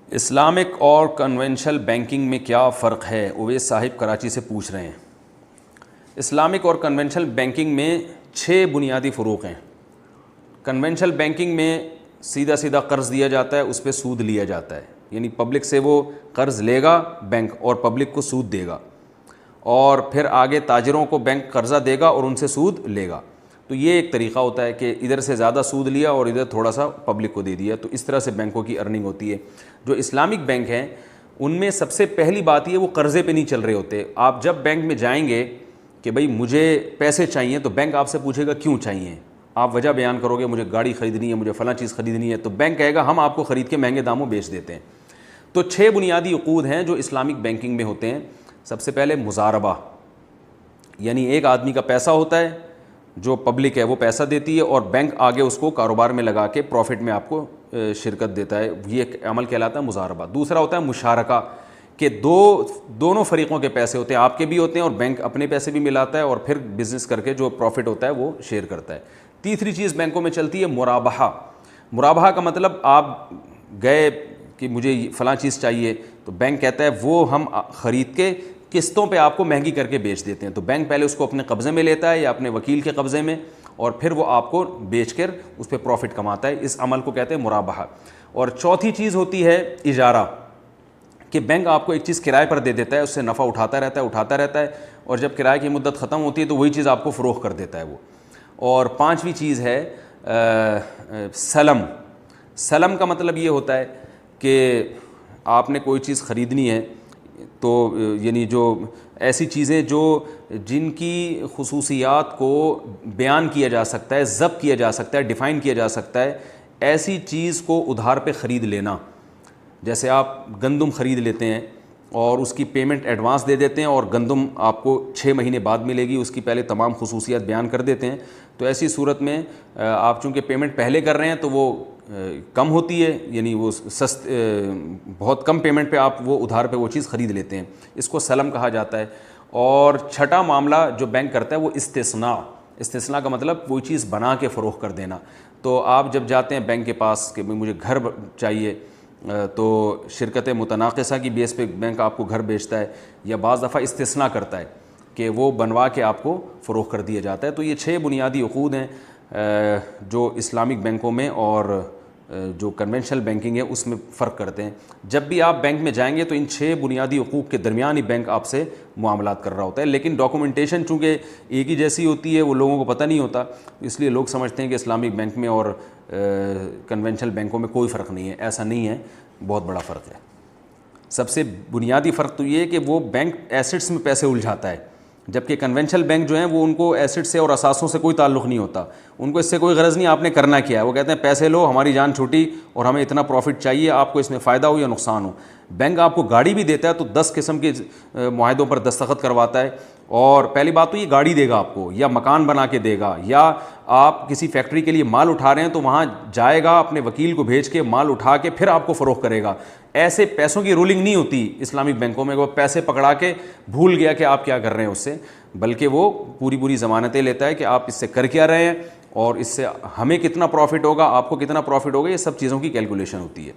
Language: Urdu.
اسلامک اور کنونشنل بینکنگ میں کیا فرق ہے؟ اویس صاحب کراچی سے پوچھ رہے ہیں۔ اسلامک اور کنونشنل بینکنگ میں 6 بنیادی فروق ہیں۔ کنونشنل بینکنگ میں سیدھا سیدھا قرض دیا جاتا ہے، اس پہ سود لیا جاتا ہے، یعنی پبلک سے وہ قرض لے گا بینک اور پبلک کو سود دے گا، اور پھر آگے تاجروں کو بینک قرضہ دے گا اور ان سے سود لے گا۔ تو یہ ایک طریقہ ہوتا ہے کہ ادھر سے زیادہ سود لیا اور ادھر تھوڑا سا پبلک کو دے دیا، تو اس طرح سے بینکوں کی ارننگ ہوتی ہے۔ جو اسلامک بینک ہیں ان میں سب سے پہلی بات یہ وہ قرضے پہ نہیں چل رہے ہوتے۔ آپ جب بینک میں جائیں گے کہ بھئی مجھے پیسے چاہیے، تو بینک آپ سے پوچھے گا کیوں چاہیے، آپ وجہ بیان کرو گے، مجھے گاڑی خریدنی ہے، مجھے فلاں چیز خریدنی ہے، تو بینک کہے گا ہم آپ کو خرید کے مہنگے داموں بیچ دیتے ہیں۔ تو 6 بنیادی عقود ہیں جو اسلامک بینکنگ میں ہوتے ہیں۔ سب سے پہلے مضاربہ، یعنی ایک آدمی کا پیسہ ہوتا ہے، جو پبلک ہے وہ پیسہ دیتی ہے اور بینک آگے اس کو کاروبار میں لگا کے پروفٹ میں آپ کو شرکت دیتا ہے، یہ ایک عمل کہلاتا ہے مضاربہ۔ دوسرا ہوتا ہے مشارکہ، کہ دونوں فریقوں کے پیسے ہوتے ہیں، آپ کے بھی ہوتے ہیں اور بینک اپنے پیسے بھی ملاتا ہے اور پھر بزنس کر کے جو پروفٹ ہوتا ہے وہ شیئر کرتا ہے۔ تیسری چیز بینکوں میں چلتی ہے مرابحہ۔ مرابحہ کا مطلب آپ گئے کہ مجھے فلاں چیز چاہیے، تو بینک کہتا ہے وہ ہم خرید کے قسطوں پہ آپ کو مہنگی کر کے بیچ دیتے ہیں، تو بینک پہلے اس کو اپنے قبضے میں لیتا ہے یا اپنے وکیل کے قبضے میں، اور پھر وہ آپ کو بیچ کر اس پہ پروفٹ کماتا ہے۔ اس عمل کو کہتے ہیں مرابحہ۔ اور چوتھی چیز ہوتی ہے اجارہ، کہ بینک آپ کو ایک چیز کرائے پر دے دیتا ہے، اس سے نفع اٹھاتا رہتا ہے اور جب کرائے کی مدت ختم ہوتی ہے تو وہی چیز آپ کو فروخت کر دیتا ہے وہ۔ اور پانچویں چیز ہے سلم۔ سلم کا مطلب یہ ہوتا ہے کہ آپ نے کوئی چیز خریدنی ہے، تو یعنی جو ایسی چیزیں جن کی خصوصیات کو بیان کیا جا سکتا ہے، ضبط کیا جا سکتا ہے، ڈیفائن کیا جا سکتا ہے، ایسی چیز کو ادھار پہ خرید لینا۔ جیسے آپ گندم خرید لیتے ہیں اور اس کی پیمنٹ ایڈوانس دے دیتے ہیں اور گندم آپ کو 6 مہینے بعد ملے گی، اس کی پہلے تمام خصوصیات بیان کر دیتے ہیں، تو ایسی صورت میں آپ چونکہ پیمنٹ پہلے کر رہے ہیں تو وہ کم ہوتی ہے، یعنی وہ بہت کم پیمنٹ پہ آپ وہ ادھار پہ وہ چیز خرید لیتے ہیں، اس کو سلم کہا جاتا ہے۔ اور چھٹا معاملہ جو بینک کرتا ہے وہ استثناء۔ استثناء کا مطلب کوئی چیز بنا کے فروخت کر دینا۔ تو آپ جب جاتے ہیں بینک کے پاس کہ مجھے گھر چاہیے، تو شرکت متناقصہ کی بیس پہ بینک آپ کو گھر بیچتا ہے، یا بعض دفعہ استثناء کرتا ہے کہ وہ بنوا کے آپ کو فروخت کر دیا جاتا ہے۔ تو یہ 6 بنیادی عقود ہیں جو اسلامک بینکوں میں اور جو کنونشنل بینکنگ ہے اس میں فرق کرتے ہیں۔ جب بھی آپ بینک میں جائیں گے تو ان 6 بنیادی حقوق کے درمیان ہی بینک آپ سے معاملات کر رہا ہوتا ہے، لیکن ڈاکومنٹیشن چونکہ ایک ہی جیسی ہوتی ہے وہ لوگوں کو پتہ نہیں ہوتا، اس لیے لوگ سمجھتے ہیں کہ اسلامک بینک میں اور کنونشنل بینکوں میں کوئی فرق نہیں ہے۔ ایسا نہیں ہے، بہت بڑا فرق ہے۔ سب سے بنیادی فرق تو یہ ہے کہ وہ بینک ایسٹس میں پیسے الجھاتا ہے، جبکہ کنونشنل بینک جو ہیں وہ ان کو ایسٹ سے اور اثاثوں سے کوئی تعلق نہیں ہوتا، ان کو اس سے کوئی غرض نہیں آپ نے کرنا کیا ہے، وہ کہتے ہیں پیسے لو، ہماری جان چھوٹی اور ہمیں اتنا پروفٹ چاہیے، آپ کو اس میں فائدہ ہو یا نقصان ہو۔ بینک آپ کو گاڑی بھی دیتا ہے تو 10 قسم کے معاہدوں پر دستخط کرواتا ہے، اور پہلی بات تو یہ گاڑی دے گا آپ کو، یا مکان بنا کے دے گا، یا آپ کسی فیکٹری کے لیے مال اٹھا رہے ہیں تو وہاں جائے گا اپنے وکیل کو بھیج کے مال اٹھا کے پھر آپ کو فروخت کرے گا۔ ایسے پیسوں کی رولنگ نہیں ہوتی اسلامک بینکوں میں، وہ پیسے پکڑا کے بھول گیا کہ آپ کیا کر رہے ہیں اس سے، بلکہ وہ پوری ضمانتیں لیتا ہے کہ آپ اس سے کر کیا رہے ہیں اور اس سے ہمیں کتنا پروفٹ ہوگا، آپ کو کتنا پروفٹ ہوگا، یہ سب چیزوں کی کیلکولیشن ہوتی ہے۔